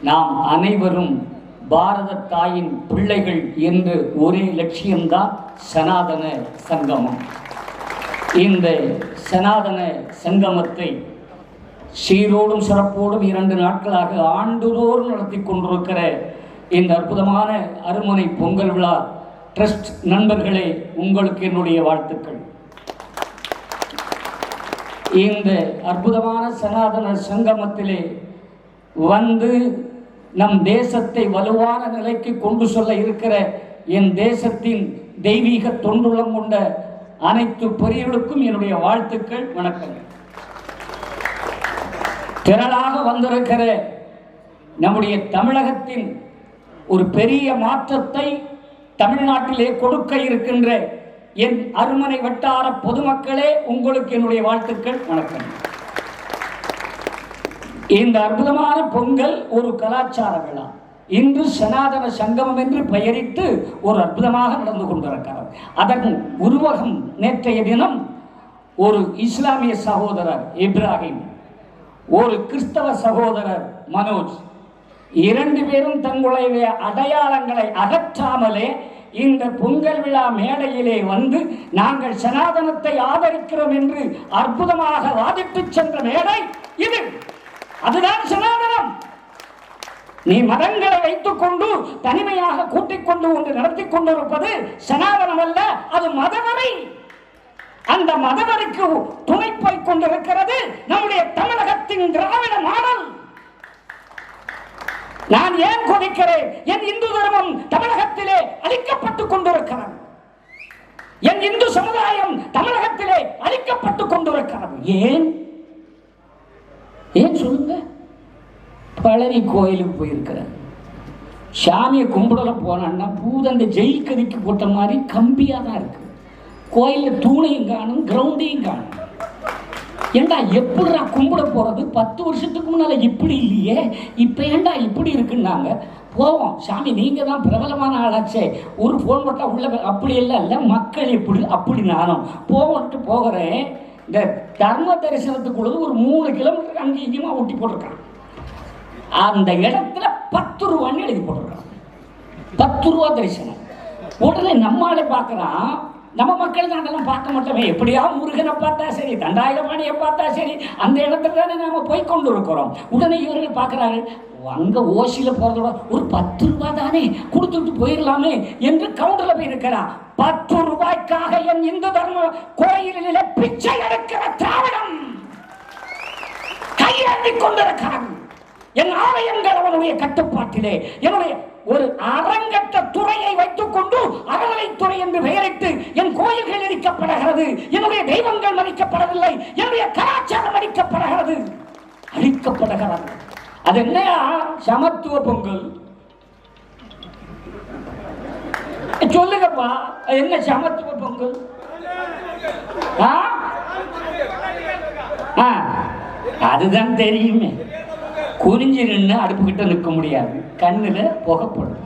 நாம் அனைவரும் பாரத தாயின் பிள்ளைகள் என்று ஒரே லட்சியம்தான் சனாதன சங்கமம். இந்த சனாதன சங்கமத்தை சீரோடும் சிறப்போடும் 2 நாட்களாக ஆண்டுதோறும் நடத்தி கொண்டிருக்கிற இந்த அற்புதமான அருமனை பொங்கல் விழா ட்ரஸ்ட் நண்பர்களே, உங்களுக்கு என்னுடைய வாழ்த்துக்கள். இந்த அற்புதமான சனாதன சங்கமத்திலே வந்து நம் தேசத்தை வலுவான நிலைக்கு கொண்டு சொல்ல இருக்கிற என் தேசத்தின் தெய்வீக தொண்டுள்ளம் கொண்ட அனைத்து பெரியவர்களுக்கும் என்னுடைய வாழ்த்துக்கள், வணக்கம். திரளாக வந்திருக்கிற நம்முடைய தமிழகத்தின் ஒரு பெரிய மாற்றத்தை தமிழ்நாட்டிலே கொடுக்க இருக்கின்ற என் அருமனை வட்டார பொதுமக்களே, உங்களுக்கு என்னுடைய வாழ்த்துக்கள், வணக்கம். இந்த அற்புதமான பொங்கல் ஒரு கலாச்சார விழா. இன்று சனாதன சங்கமம் என்று பெயரிட்டு ஒரு அற்புதமாக நடந்து கொண்டிருக்கிறது. அதன் உருவகம் நேற்றைய தினம் ஒரு இஸ்லாமிய சகோதரர் இப்ராஹிம், ஒரு கிறிஸ்தவ சகோதரர் மனோஜ், 2 பேரும் தங்களுடைய அடையாளங்களை அகற்றாமலே இந்த பொங்கல் விழா மேடையிலே வந்து நாங்கள் சனாதனத்தை ஆதரிக்கிறோம் என்று அற்புதமாக வாதிட்டு சென்ற மேடை இது. அதுதான் சனாதனம். நீ மதங்களை வைத்துக் கொண்டு தனிமையாக கூட்டிக் கொண்டு ஒன்று நடத்தி கொண்டிருப்பது சனாதனம் அல்ல, அது மதவரை. அந்த மதவருக்கு துணை போய் கொண்டிருக்கிறது நம்முடைய தமிழகத்தின் திராவிட மாடல். நான் ஏன் கொதிக்கிறேன்? என் இந்து தர்மம் தமிழகத்திலே அழிக்கப்பட்டுக் கொண்டிருக்கிறது. என் இந்து சமுதாயம் தமிழகத்திலே அழிக்கப்பட்டுக் கொண்டிருக்கிறது. ஏன் சொல்லுங்க? பழனி கோயிலுக்கு போயிருக்கிறேன். சாமியை கும்பிடல போனா பூதந்த ஜெயில் கதிக்கு போட்ட மாதிரி கம்பியா தான் இருக்கு. கோயிலில் தூணையும் காணும், கிரவுண்டையும் காணும். ஏண்டா எப்படிடா கும்பிட போறது? 10 வருஷத்துக்கு முன்னால இப்படி இல்லையே, இப்ப ஏண்டா இப்படி இருக்குன்னாங்க. போவோம், சாமி நீங்க தான் பிரபலமான ஆளாச்சே, ஒரு போன் போட்டா உள்ள. அப்படி எல்லாம் இல்லை, மக்கள் எப்படி அப்படி நானும் போவோன்ட்டு போகிறேன். இந்த தர்ம தரிசனத்துக்குள்ளது ஒரு 3 கிலோமீட்டருக்கு அங்கே இங்கேயுமா ஒட்டி போட்டிருக்கான். அந்த இடத்துல 10 ரூபான்னு எழுதி போட்டிருக்கான். 10 ரூபா தரிசனம். உடனே நம்மளே பார்க்கலாம், நம்ம மக்கள் தான் அதெல்லாம் பார்க்க மாட்டோமே. எப்படியா முருகனை பார்த்தா சரி, தண்டாயுதபாணியை பார்த்தா சரி, அந்த இடத்துல தானே நாம போய் கொண்டு இருக்கிறோம். உடனே இவர்கள் பார்க்கிறார்கள், அங்க ஓசியில போறதோட ஒரு 10 ரூபாய் தானே கொடுத்துட்டு போயிடலாமே என்று கவுண்டர்ல போய் இருக்கிறான். 10 ரூபாய்க்காக என் இந்து தர்ம கோயிலிலே பிச்சை எடுக்கிற திராவிடம் கையேந்தி கொண்டிருக்கிறான். என் ஆலயங்கள் அவனுடைய கட்டுப்பாட்டிலே, என்னுடைய ஒரு அரங்கற்ற துறையை வைத்துக் கொண்டு அறநிலைத்துறை என்று பெயரிட்டு என் கோயில்கள் எரிக்கப்படுகிறது, என்னுடைய தெய்வங்கள் மதிக்கப்படவில்லை, என்னுடைய கலாச்சாரம் அளிக்கப்படுகிறது, அழிக்கப்படுகிறது. அது என்ன சமத்துவ பொங்கல்? சொல்லுங்கப்பா, என்ன சமத்துவ பொங்கல்? அதுதான் தெரியுமே. குறிஞ்சி நின்று அடுப்புக்கிட்ட நிற்க முடியாது, கண்ணுல புகைப்படும்.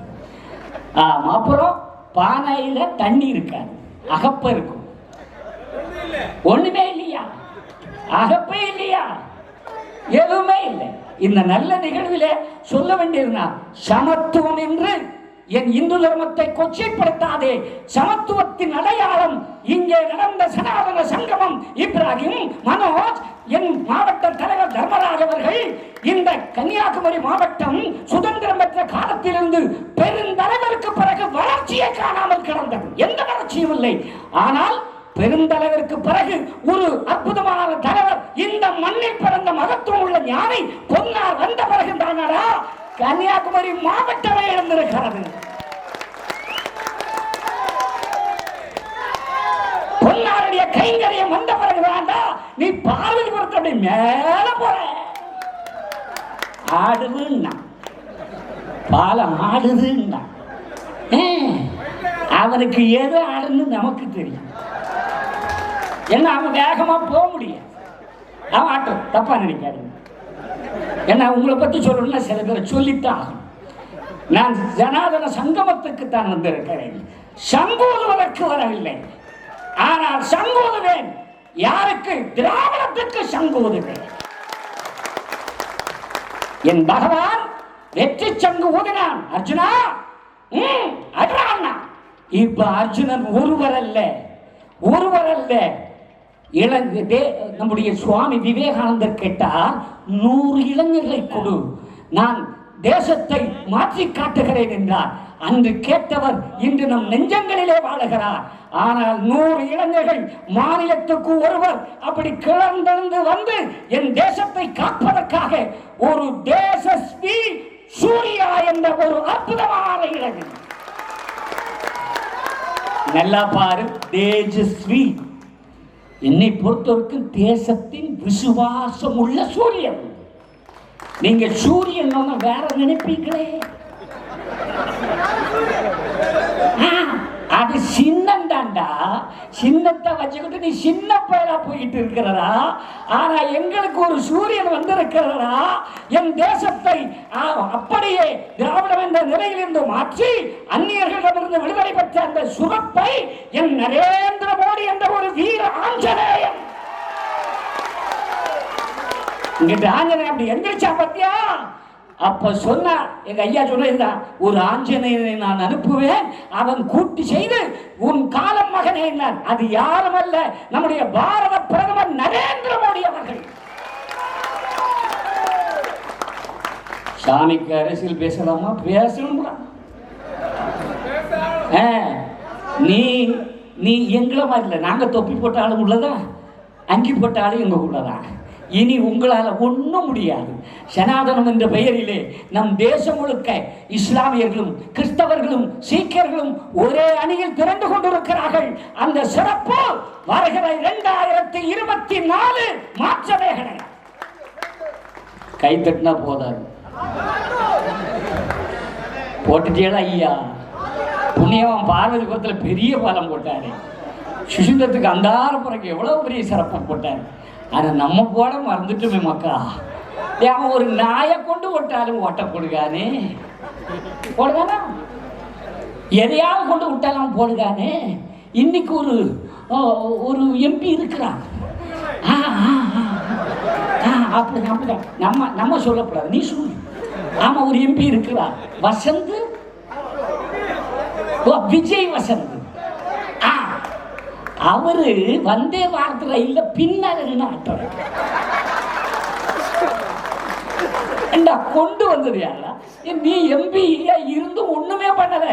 அப்புறம் பானையில தண்ணி இருக்காது, அகப்ப இருக்கும். ஒண்ணுமே இல்லையா? அகப்பே இல்லையா? எதுவுமே இல்லை. இந்த நல்ல நிகழ்வில சொல்ல வேண்டியதுனா, சமத்துவம் என்று என் இந்து தர்மத்தை கொச்சைப்படுத்தாதே. சமத்துவத்தின் அடையாளம் இங்கே நடந்த சனாதன சங்கமம். இப்ராஹிம், மனோஜ், என் மாவட்ட தலைவர் தர்மராஜ் அவர்கள் இந்த கன்னியாகுமரி மாவட்டம் சுதந்திரம் பெற்ற காலத்திலிருந்து பெருந்தலைவருக்கு பிறகு வளர்ச்சியை காணாமல் கிடந்தது. எந்த வளர்ச்சியும் இல்லை. ஆனால் பெருந்தலைவருக்கு பிறகு ஒரு அற்புதமான தலைவர், இந்த மண்ணில் பிறந்த மகத்துவம் உள்ள ஞானி பொன்னார் வந்த பிறகு தானடா கன்னியாகுமரி மாவட்டமே இருந்திருக்கிறது. பொன்னாருடைய கைங்கரியம் வந்த பிறகு தாண்டா நீ பார்வதிபுரத்துடைய மேல போற. ஆடுதுன்னா பாலம் ஆடுதுன்னா அவனுக்கு எது ஆடுன்னு நமக்கு தெரியும். என்ன அவன் வேகமா போக முடியும், அவன் ஆட்டும். தப்பா நினைக்காது. என்ன உங்களை பத்தி சொல்லணும்னா சில பேர் சொல்லித்தான். நான் ஜனாதன சங்கமத்துக்கு தான் வந்திருக்கிறேன், சங்கூதுவதற்கு வரவில்லை. ஆனால் சங்கூதுவேன். யாருக்கு? திராவிடத்துக்கு சங்கூதுவேன். என் பகவான் வெற்றி சங்கு ஊதினான். அர்ஜுனா அட்ரான்னா. இப்ப அர்ஜுனன் ஒருவர் அல்ல நம்முடைய சுவாமி விவேகானந்தர் கேட்டார், 100 இளைஞர்களை கொடு, நான் தேசத்தை மாற்றி காட்டுகிறேன் என்றார். அன்று கேட்டவர் இன்று நம் நெஞ்சங்களிலே வாழுகிறார். ஆனால் 100 இளைஞர்கள் மாநிலத்துக்கு ஒருவர் அப்படி கிளர்ந்தெழுந்து வந்து என் தேசத்தை காப்பதற்காக ஒரு தேசஸ்வி சூர்யா என்ற ஒரு அற்புதமான இளைஞர். நல்லா பாரு, தேஜஸ்வி. என்னை பொறுத்தவரைக்கும் தேசத்தின் விசுவாசம் உள்ள சூரியன். நீங்க சூரியன் வேற நினைப்பீங்களே, அது சின்னண்டாண்டா. சின்னத்தை வச்சுக்கிட்டு நீ சின்ன பயிரா போயிட்டு இருக்கிறதா. ஆனா எங்களுக்கு ஒரு சூரியன் வந்திருக்கிறதா. என் தேசத்தை அப்படியே திராவிடம் என்ற நிலையிலிருந்து மாற்றி அந்நியர்களிடமிருந்து விடுதலை பெற்ற அந்த சுரப்பை என் நரேந்திர மோடி என்ற ஒரு வீர ஆஞ்சநேயன். இங்கிட்ட ஆஞ்சநேயன் அப்படி எந்திரிச்சா பத்தியா? அப்ப சொன்ன எங்க ஐயா சொன்ன, ஒரு ஆஞ்சநேயனை நான் அனுப்புவேன், அவன் கூட்டி செய்து உன் காலம் மகனே. அது யாரும் அல்ல, நம்முடைய பாரத பிரதமர் நரேந்திர மோடி அவர்கள். சாமிக்கு அரசியல் பேசலாமா? பேசணும். நீ எங்களை மாதிரி இல்லை. நாங்க தொப்பி போட்ட ஆளும் உள்ளதான், அங்கி போட்ட ஆளும் எங்க உள்ளதான். இனி உங்களால் ஒன்றும் முடியாது. சனாதனம் என்ற பெயரிலே நம் தேசம் முழுக்க இஸ்லாமியர்களும் கிறிஸ்தவர்களும் சீக்கியர்களும் ஒரே அணியில் திரண்டு கொண்டிருக்கிறார்கள். அந்த சிறப்பு வருகிற 2024 மாற்றமே கிடையாது. கை தட்டினா போதாது. போட்டுட்டேடா ஐயா. புண்ணியவன் பார்வதிபுரத்தில் பெரிய பாலம் போட்டாரு. சுசிந்தத்துக்கு அந்தாரப்புறக்கு எவ்வளவு பெரிய சிறப்பு போட்டாரு. ஆனா நம்ம போட மறந்துட்டுமே மக்கா. அவன் ஒரு நாயை கொண்டு விட்டாலும் ஓட்ட போடுகானே, போடுதானா? எதையாவது கொண்டு விட்டாலும் போடுகானே. இன்னைக்கு ஒரு எம்பி இருக்கிறான். அப்படிதான் நம்ம சொல்லக்கூடாது, நீ சொல்லு. ஆமா, ஒரு எம்பி இருக்கிறான், வசந்த், விஜய் வசந்த். அவரு வந்தே பாரத் ரயில்ல பின்னால கொண்டு வந்தது யாரா? நீ எம்பி இருந்து ஒண்ணுமே பண்ணல.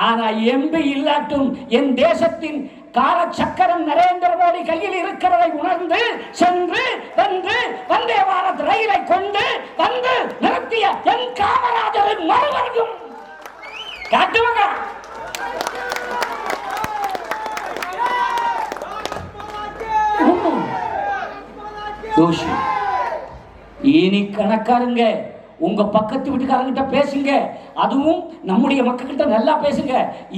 ஆனா எம்பி இல்லாட்டும் என் தேசத்தின் கால சக்கரம் நரேந்திர மோடி கையில் இருக்கிறதை உணர்ந்து சென்று வந்து வந்தே பாரத் ரயிலை கொண்டு வந்து நிறுத்திய என் காமராஜரின் மறுவர்க்கம் காட்டுவாங்க. இனி கணக்காருங்க, உங்க பக்கத்து வீட்டுக்காரங்கிட்ட பேசுங்க. அதுவும் நம்முடைய மக்கள்கிட்ட நல்லா பேசுங்க.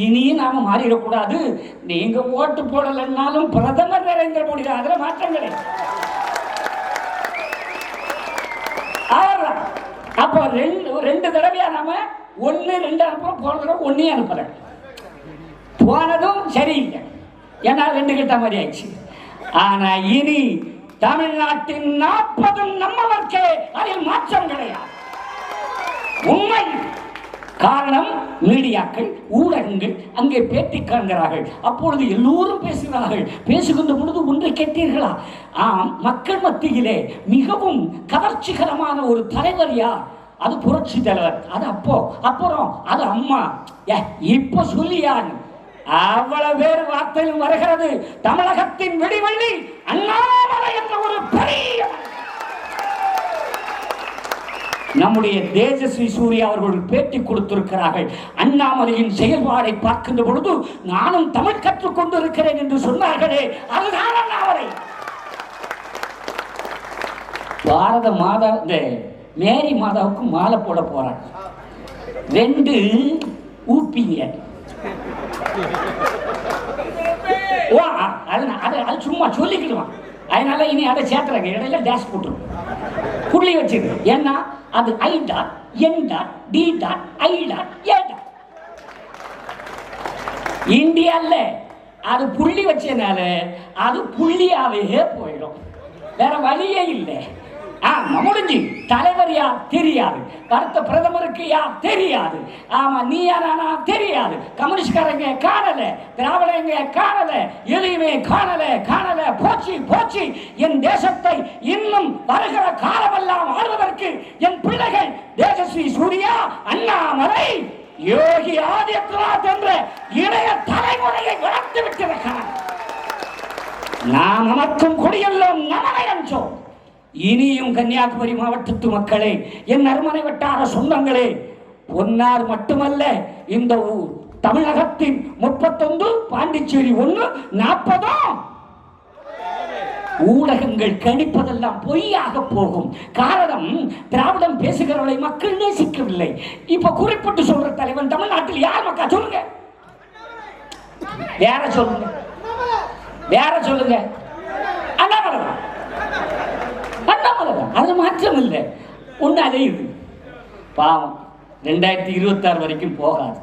இனியும் நாம மாறிடக்கூடாது. நீங்க ஓட்டு போடலன்னாலும் பிரதமர் நரேந்திர மோடி தான், அதுல மாற்றம் கிடையாது. அப்போ ரெண்டு தடவையா நாம 1 2 அனுப்புறோம், போன தடவை 1 அனுப்பல. போனதும் சரியில்லை, ஏன்னா 2 கிட்ட மாதிரி ஆயிடுச்சு. ஆனா இனி தமிழ்நாட்டின் 40 நம்மவர்க்கே, அதில் மாற்றம் கிடையாது. உண்மை. காரணம், மீடியாக்கள் ஊடகங்கள் அங்கே பேட்டி காண்கிறார்கள். அப்பொழுது எல்லோரும் பேசுகிறார்கள். பேசுகின்ற பொழுது ஒன்றை கேட்டீர்களா? ஆம், மக்கள் மத்தியிலே மிகவும் கவர்ச்சிகரமான ஒரு தலைவர் யார்? அது புரட்சி தலைவர். அது அப்புறம் அது அம்மா. இப்ப சொல்லியான் அவ்வளவு வேறு வார்த்தையும் வருகிறது. தமிழகத்தின் வெடிவள்ளி அண்ணாமலை என்ற ஒரு பெரிய நம்முடைய தேஜஸ்வி சூர்யா அவர்கள் பேட்டி கொடுத்திருக்கிறார்கள். அண்ணாமலையின் செயல்பாடை பார்க்கின்ற பொழுது நானும் தமிழ் கற்றுக் கொண்டிருக்கிறேன் என்று சொன்னார்களே, அதுதான் அண்ணாமலை. பாரத மாதா, மேரி மாதாவுக்கு மாலை போட போறாங்க. 2 ஊப்பிங்க. அது சும்மா சொல்லிக்கிடுவான். அதனால இனி அதை சேர்த்துறாங்க, இடையில டேஷ் போட்டுரும், புள்ளி வச்சிரு. ஏன்னா அது I dot N dot D dot I dot A dot. இந்தியால அது புள்ளி வச்சனால அது புள்ளியாவே போயிடும், வேற வழியே இல்லை. முடிஞ்சு. தலைவர் யார் தெரியாது, அடுத்த பிரதமருக்கு யார் தெரியாது, ஆமா நீ யாரானா தெரியாது, கம்யூனிஸ்ட்காரங்க காணல, திராவிடங்க காணல, எதையுமே காணல காணல. போச்சு போச்சு. என் தேசத்தை இன்னும் வருகிற காலமெல்லாம் ஆளுவதற்கு என் பிள்ளைகள் தேஜஸ்வி சூர்யா, அண்ணாமலை, யோகி ஆதித்யநாத் என்ற இளைய தலைமுறையை வளர்த்து விட்டிருக்கிறார். நாம் அமர்க்கும் கொடியெல்லாம் நமனை அஞ்சோம். இனியும் கன்னியாகுமரி மாவட்டத்து மக்களே, என் அருமனை வட்டார சொந்தங்களே, பொன்னார் மட்டுமல்ல, இந்த தமிழகத்தின் 31, பாண்டிச்சேரி 1, 40 ஊடகங்கள் கணிப்பதெல்லாம் பொய்யாக போகும். காரணம், திராவிடம் பேசுகிறவர்களை மக்கள் நேசிக்கவில்லை. இப்ப குறிப்பிட்டு சொல்ற தலைவன் தமிழ்நாட்டில் யார் மக்கா சொல்லுங்க, வேற சொல்லுங்க, வேற சொல்லுங்க. அண்ணாமலை, அது மாற்றம் இல்லை, ஒண்ணு அலையுது. பாவம் 2026 வரைக்கும் போகாது,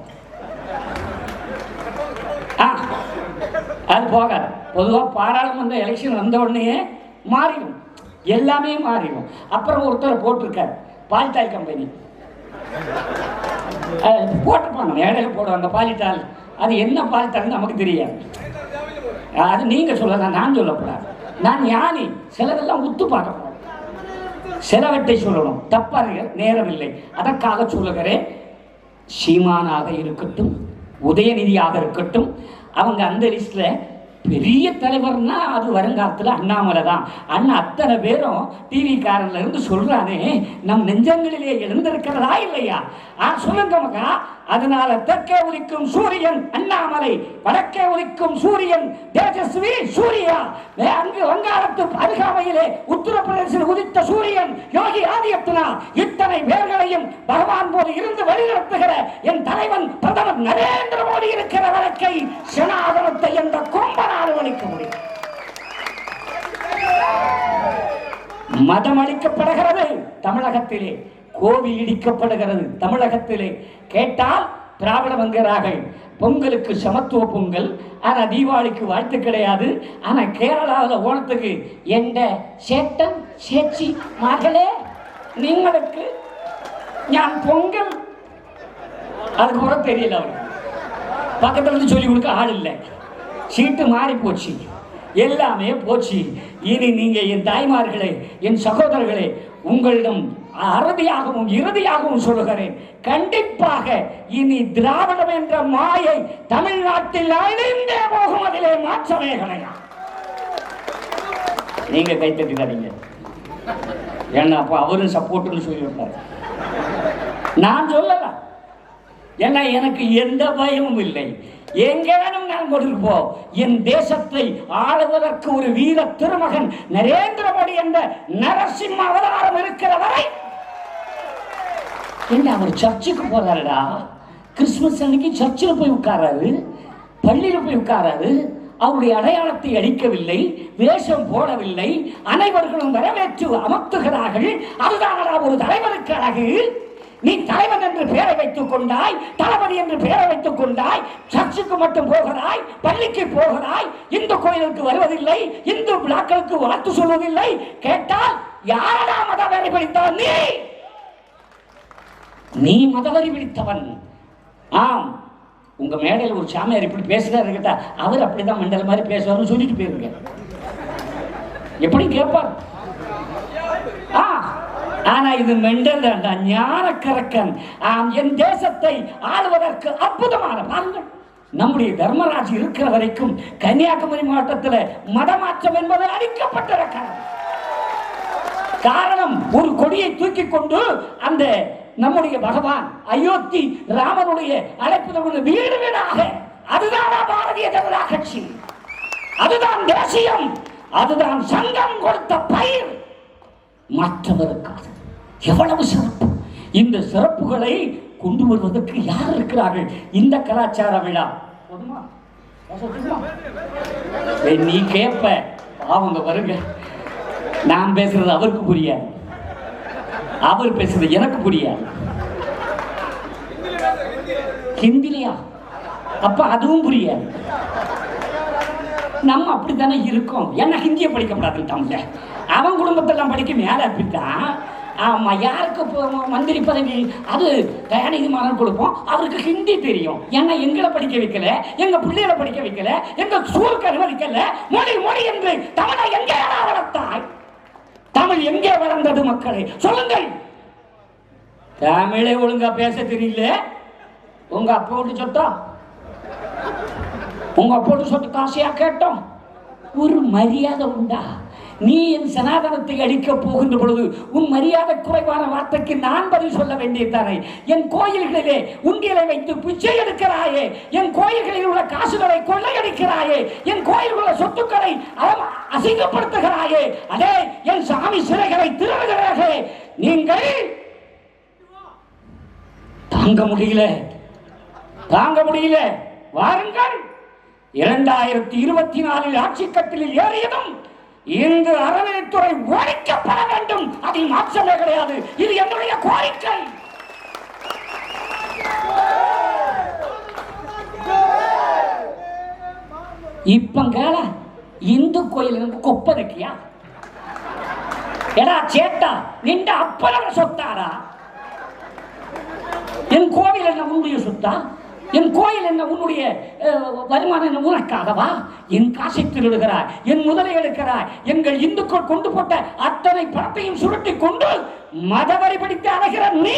அது போகாது. பொதுவாக பாராளுமன்ற எலெக்ஷன் வந்த உடனே மாறிடும், எல்லாமே மாறிடும். அப்புறம் ஒருத்தர் போட்டிருக்காரு, பாலிட்டால் கம்பெனி போட்டிருப்பாங்க, மேடையில் போடுவாங்க பாலிட்டால். அது என்ன பாலிட்டால் நமக்கு தெரியாது, அது நீங்க சொல்லலாம், நான் சொல்லக்கூடாது. நான் ஞானி, சிலதெல்லாம் உத்து பார்க்க, சிலவற்றை சொல்லணும், தப்பாக நேரம் இல்லை, அதற்காக சொல்லுகிறேன். சீமானாக இருக்கட்டும், உதயநிதியாக இருக்கட்டும், அவங்க அந்த லிஸ்ட்ல பெரிய தலைவர்னா அது வருங்காலத்தில் அண்ணாமலை தான். அண்ணா அத்தனை பேரும் டிவி காரன்ல இருந்து சொல்றானே, நம் நெஞ்சங்களிலே எழுந்திருக்கிறதா இல்லையா? சொல்லுங்க மகா. அதனால தெற்கே உதிக்கும் சூரியன் அண்ணாமலை, வடக்கே உதிக்கும் சூரியன் தேஜஸ்வி சூர்யா, அங்கு வங்காளத்து அருகாமையிலே உத்தரப்பிரதேசத்தில் உதித்த சூரியன் யோகி ஆதித்யநாத். இத்தனை பேர்களையும் பகவான் போது இருந்து வழிநடத்துகிற என் தலைவன் பிரதமர் நரேந்திர மோடி இருக்கிற வழக்கை சனாதனத்தை என்ற கொம்பனாறு அளிக்க முடியும். மதம் அளிக்கப்படுகிறது தமிழகத்திலே, கோவில் இடிக்கப்படுகிறது தமிழகத்திலே. கேட்டால் திராவிடம் என்கிறார்கள். பொங்கலுக்கு சமத்துவ பொங்கல், ஆனா தீபாவளிக்கு வாழ்த்து கிடையாது. ஆனா கேரளாவில் ஓணத்துக்கு எந்த சேட்டன் சேச்சி மகளே நீங்களுக்கு ஞான் பொங்கல், அதுக்கு கூட தெரியல. அவருக்கு பக்கத்துல இருந்து சொல்லி கொடுக்க ஆள் இல்லை. சீட்டு மாறி போச்சு, எல்லாமே போச்சு. இனி நீங்க என் தாய்மார்களே, என் சகோதரர்களே, உங்களிடம் அறுதியாகவும் இறுதியாகவும் சொல்லுகிறேன், கண்டிப்பாக இனி திராவிடம் என்ற மாயை தமிழ்நாட்டில் அழிந்தே போகும், அதிலே மாற்றமே கிடையாது. நீங்க கைத்தட்டிக்காதீங்க, ஏன்னா அப்ப அவரும் சப்போர்ட்னு சொல்லிவிட்டார். நான் சொல்லல, ஏன்னா எனக்கு எந்த பயமும் இல்லை. எங்க வேணும் நான் கொண்டு போ. என் தேசத்தை ஆளுவதற்கு ஒரு வீர திருமகன் நரேந்திர மோடி என்ற நரசிம்ம அவதாரம் இருக்கிற வரை என்ன அவர் சர்ச்சுக்கு போறாருடா. கிறிஸ்துமஸ் அன்னைக்கு சர்ச்சில் போய் உட்காராரு, பள்ளியில் போய் உட்காராரு. அவருடைய அடையாளத்தை அளிக்கவில்லை, வேஷம் போடவில்லை, அனைவர்களும் வரவேற்று அமர்த்துகிறார்கள். அதுதான் ஒரு தலைவருக்கு அழகு. நீ தலைவன் என்று பெயரை வைத்துக் கொண்டாய், தளபதி என்று பெயரை வைத்துக் கொண்டாய், சர்ச்சுக்கு மட்டும் போகிறாய், பள்ளிக்கு போகிறாய், இந்து கோயிலுக்கு வருவதில்லை, இந்து விழாக்களுக்கு வாழ்த்து சொல்வதில்லை. கேட்டால் யாரா மதவெறி பிடித்தவன்? நீ மதவெறி பிடித்தவன். ஆம், உங்க மேடையில் ஒரு சாமியார் இப்படி பேசுறாரு கேட்டா, அவர் அப்படிதான் மண்டல மாதிரி பேசுவார்னு சொல்லிட்டு போயிருங்க. எப்படி கேட்பார்? ஆனா இது மெண்டல் ஞானக்கரக்கன். என் தேசத்தை ஆளுவதற்கு அற்புதமான பாருங்கள். நம்முடைய தர்மராஜ் இருக்கிற வரைக்கும் கன்னியாகுமரி மாவட்டத்தில் மதமாற்றம் என்பது அளிக்கப்பட்டிருக்கிறது. காரணம், ஒரு கொடியை தூக்கி கொண்டு அந்த நம்முடைய பகவான் அயோத்தி ராமனுடைய அழைப்பு வீடு வீடாக, அதுதான் பாரதிய ஜனதா கட்சி, அதுதான் தேசியம், அதுதான் சங்கம் கொடுத்த பயிர். மற்றவருக்காக எவ்வளவு சிறப்பு. இந்த சிறப்புகளை கொண்டு வருவதற்கு யார் இருக்கிறார்கள்? இந்த கலாச்சார விழா நீ கேட்ப, அவங்க வருங்க. நான் பேசுறது அவருக்கு புரியாது, அவர் பேசுறது எனக்கு புரியாது. ஹிந்திலையா? அப்ப அதுவும் புரியாது. நம்ம அப்படித்தானே இருக்கோம். என்ன ஹிந்தியை படிக்கப்படாதுட்டாங்க. அவன் குடும்பத்தெல்லாம் படிக்க மேலே அப்படித்தான். ஆமா, யாருக்கு மந்திரி பதவி அது தயாநிதி மாறன் கொடுப்போம். அவருக்கு ஹிந்தி தெரியும். ஏன்னா எங்களை படிக்க வைக்கல, எங்க பிள்ளைகளை படிக்க வைக்கல, எங்க சூருக்கு அனுமதிக்கல. மொழி மொழி என்று தமிழை எங்கே வளர்த்தாய்? தமிழ் எங்கே வளர்ந்தது? மக்களை சொல்லுங்கள். தமிழை ஒழுங்கா பேச தெரியல. உங்க அப்போட்டு சொத்தா, உங்க அப்போட்டு சொத்து காசியா கேட்டோம். ஒரு மரியாதை உண்டா? நீ என் சனாதனத்தை அடிக்க போகின்ற பொழுது உன் மரியாதை குறைவான வார்த்தைக்கு நான் பதில் சொல்ல வேண்டியதானே? என் கோயில்களிலே உண்டியலை வைத்து பிச்சை எடுக்கிறாயே, என் கோயில்களில் உள்ள காசுகளை கொள்ளையடிக்கிறாயே, என் கோயில் உள்ள சொத்துக்களை அசிங்கப்படுத்துகிறாயே, அதே என் சாமி சிலைகளை திருடுகிறார்களே, நீங்கள் தாங்க முடியல, தாங்க முடியல. வாருங்கள். 2024 ஆட்சி கட்டிலில் ஏறியதும் இந்த அறநிலைத்துறை ஒழிக்கப்பட வேண்டும். அதில் மாற்றமே கிடையாது. இது என்னுடைய கோரிக்கை. இப்ப கேள, இந்து கோயில் கொப்பதைக்கியா? எடா சேட்டா, நின்ற அப்பள சொத்தாரா? என் கோவில் என்ன உன்னுடைய சொத்தா? என் கோயில் என்ன உன்னுடைய வருமானம் என்ன உனக்காகவா? என் காசை திருடுகிறாய், என் முதலை எடுக்கிறாய். எங்கள் இந்துக்கள் கொண்டு போட்ட அத்தனை பணத்தையும் சுருட்டி கொண்டு மதவரி பிடித்து அழைகிற நீ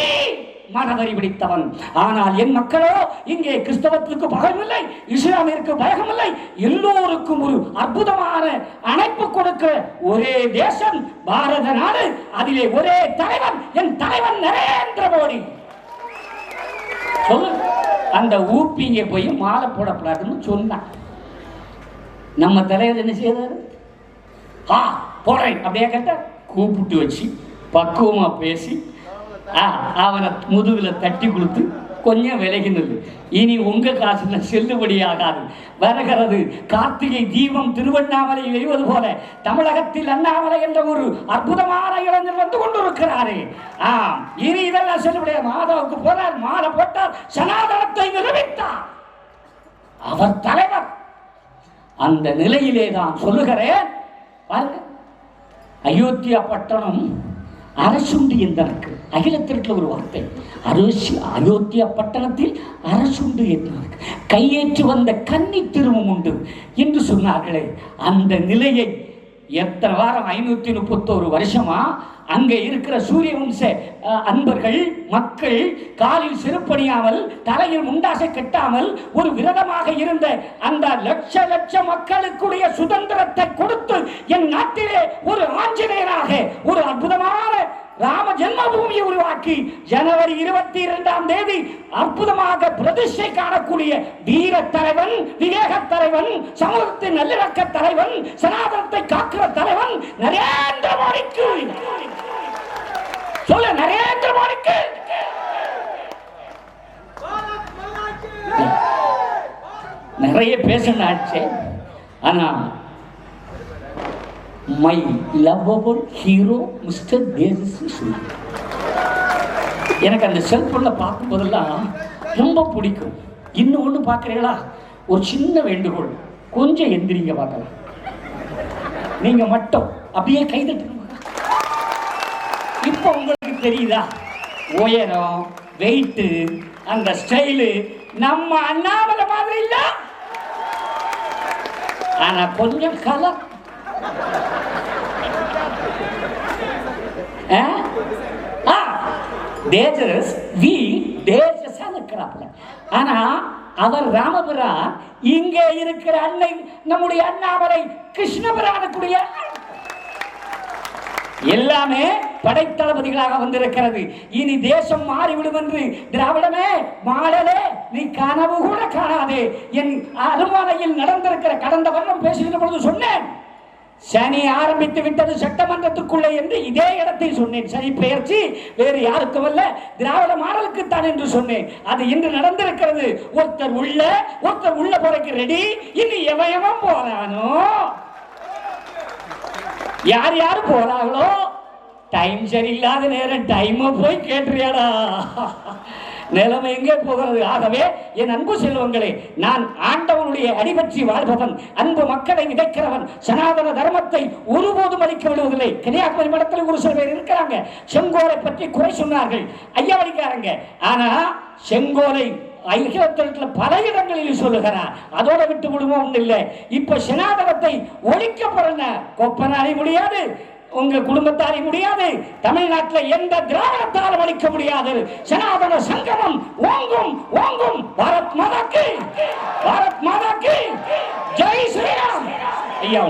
மதவரி பிடித்தவன். ஆனால் என் மக்களோ இங்கே கிறிஸ்தவத்துக்கு பகமில்லை, இஸ்லாமிற்கு பயகமில்லை. எல்லோருக்கும் ஒரு அற்புதமான அணைப்பு கொடுக்கிற ஒரே தேசம் பாரத நாடு. அதிலே ஒரே தலைவன், என் தலைவன் நரேந்திர மோடி. சொல்லு. அந்த ஊப்பிங்க போய் மாலை போடப்படாதுன்னு சொன்னான். நம்ம தலைவர் என்ன செய்தாரு? போடுறேன் அப்படியே கேட்ட கூப்பிட்டு வச்சு பக்குவமா பேசி அவனை முதுகுல தட்டி கொடுத்து கொஞ்சம் விலகினது. இனி உங்க காசுல செல்லுபடியாகாது. வருகிறது கார்த்திகை தீபம் திருவண்ணாமலையில் எழுவது போல தமிழகத்தில் அண்ணாமலை என்ற ஒரு அற்புதமான இளைஞர் வந்து கொண்டிருக்கிறாரே. இனி இதெல்லாம் செல்லுபடியா? மாதாவுக்கு போனார், மாலை போட்டார், சனாதனத்தை நிரூபித்தார். அவர் தலைவர். அந்த நிலையிலே தான் சொல்லுகிறேன். அயோத்தியா பட்டணம் அரசுண்டு என்றாருக்கு. அகிலத்திற்கு ஒரு வார்த்தை, அயோத்தியா பட்டணத்தில் அரசுண்டு என்றாருக்கு. கையேற்று வந்த கன்னி திருமம் உண்டு என்று சொன்னார்களே. அந்த நிலையை எத்தனை வாரம் 531 வருஷமா அங்கே இருக்கிற சூரிய வம்ச அன்பர்கள் மக்கள் காலில் செருப்பணியாமல் தலையில் முண்டாசை கட்டாமல் ஒரு விரதமாக இருந்த அந்த லட்ச லட்ச மக்களுக்குடைய சுதந்திரத்தை கொடுத்து என் நாட்டிலே ஒரு ஆஞ்சநேயராக ஒரு அற்புதமான ராம ஜென்மபூமியை உருவாக்கி ஜனவரி 22ஆம் தேதி அற்புதமாக பிரதிஷ்டை காணக்கூடிய வீர தலைவன், விவேக தலைவன், சமூகத்தின் நல்லிணக்க தலைவன், சனாதனத்தை காக்கிற தலைவன் நரேந்திர மோடிக்கு சொல்ல. நரேந்திர மோடிக்கு நிறைய பேசினாச்சு. ஆனா my lovable hero mister Tejasvi Surya எனக்கு அந்த செல்போன்ல பார்க்கும் போதெல்லாம் ரொம்ப பிடிக்கும். இன்னும் ஒன்று பார்க்குறீங்களா? ஒரு சின்ன வேண்டுகோள், கொஞ்சம் எந்திரிங்க பார்க்கலாம். நீங்க மட்டும் அப்படியே கைதட்டு. இப்போ உங்களுக்கு தெரியுதா உயரம், வெயிட்டு, அந்த ஸ்டைலு நம்ம அண்ணாமலை மாதிரி இல்ல. ஆனா கொஞ்சம் கலர். ஆனா அவர் ராமபிரான், இங்கே இருக்கிற அன்னை நம்முடைய அண்ணாமலை கிருஷ்ணபிரானுக்குரிய எல்லாமே படைத்தளபதிகளாக வந்திருக்கிறது. இனி தேசம் மாறிவிடும் என்று திராவிடமே மாடலே நீ கனவு கூட காணாதே. என் அருமாலையில் நடந்திருக்கிற கடந்த வருடம் பேசுகிற பொழுது சொன்னேன், சனி ஆரம்பித்து விட்டது சட்டமன்றத்துக்குள்ளே என்று இதே இடத்தில் சொன்னேன். சனி பெயர்ச்சி வேறு யாருக்கும் அல்ல, திராவிட மாடலுக்கு தான் என்று சொன்னேன். அது இன்று நடந்திருக்கிறது. ஒருத்தர் உள்ள போறதுக்கு ரெடி. இனி எவன் போறானோ, யார் யார் போறாங்களோ டைம் சரியில்லாத நேரம் டைம் போய் கேட்டுறியாடா, நிலைமை எங்கே போகிறது? ஆகவே என் அன்பு செல்வங்களே, நான் ஆண்டவனுடைய அடிபற்றி வாழ்பவன், அன்பு மக்களை விதைக்கிறவன், சனாதன தர்மத்தை ஒருபோதும் அளிக்க விடுவதில்லை. கன்னியாகுமரி மடத்தில் ஒரு சில பேர் இருக்கிறாங்க, செங்கோலை பற்றி குறை சொன்னார்கள், ஐயாவளிக்காரங்க. ஆனா செங்கோலை ஐக்கியத்தில் பல இடங்களில் சொல்லுகிறார். அதோட விட்டு விடுவோம் இல்லை. இப்ப சனாதனத்தை ஒழிக்க போறன கொப்பனாரி முடியாது, உங்க குடும்பத்தாரை முடியாது, தமிழ்நாட்டில் எந்த திராவிடத்தாலும் அளிக்க முடியாது. சனாதன சங்கமம் ஓங்கும் ஓங்கும். பாரத் மாதா கி, பாரத் மாதா கி ஜெய் ஸ்ரீராம். ஐயா